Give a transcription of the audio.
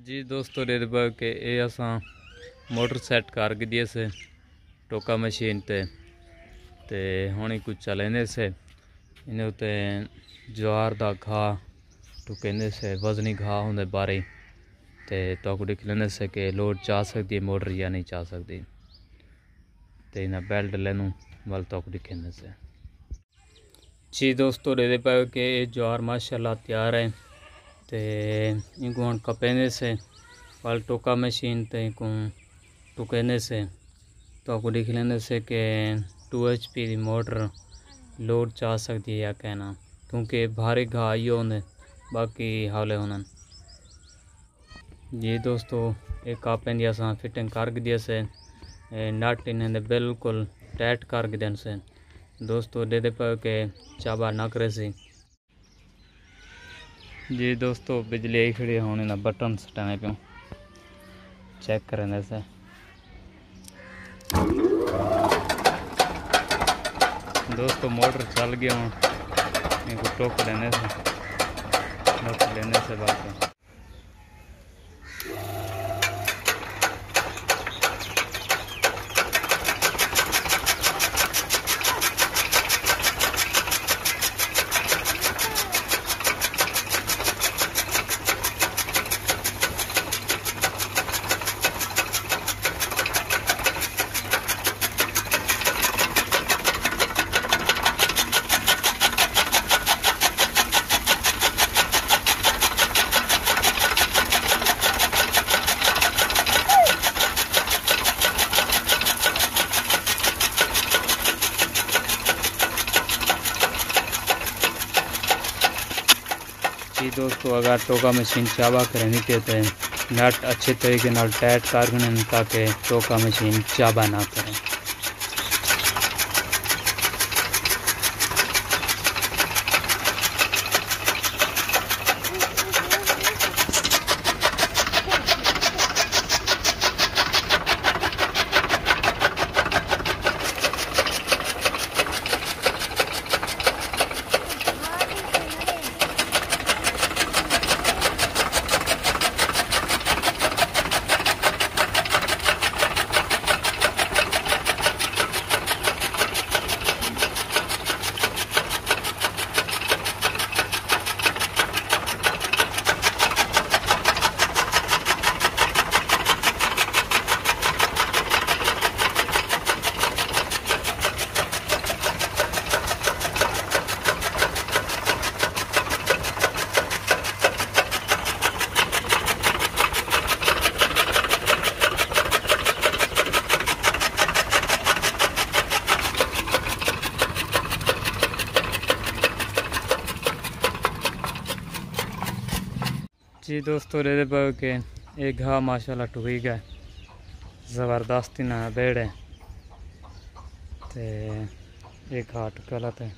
जी दोस्तों रेद के ये असा मोटर सैट कर दिए से टोका मशीन ते हुणी कुछ चलेंदे से इन्हें उते ज्वार दा घाह टुकेंदे से वजनी घाह होंदे बारे ते तो दिख लेंदे से कि लोड चा सकती है मोटर या नहीं चा सकती ते इन्हें बेल्ट लेनू वाल तो दिखेंदे से। जी दोस्तों रेदे पाए के ज्वार माशाल्लाह तैयार है ते इनको हम कपेंदे से वाल टोका मशीन ते इनको टुकेंदे से तो आपको दिख लेंदे से कि 2 HP की मोटर लोड चा सकती है या कहना क्योंकि भारी घाह ही होंगे बाकी हाले होने। जी दोस्तों एक कापें दिया सा फिटिंग कर दिया से नट इन्हें बिल्कुल टाइट कर देन से दोस्तों दे पे के चाबा ना करे सी। जी दोस्तों बिजली आई खड़ी होने ना बटन सटाने पे चेक करें से दोस्तों मोटर चल गया हूँ इनको टोक लेने से बाकी दोस्तों अगर टोका मशीन चाबा करनी चाहते हैं नट अच्छे तरीके नाल टाइट कर ताकि टोका मशीन चाबा ना करें। जी दोस्तों रेदे पाओ के एक घाह माशाल्लाह टुकी गया ज़बरदस्ती ना बेड़े ते एक घाह टुकला थे।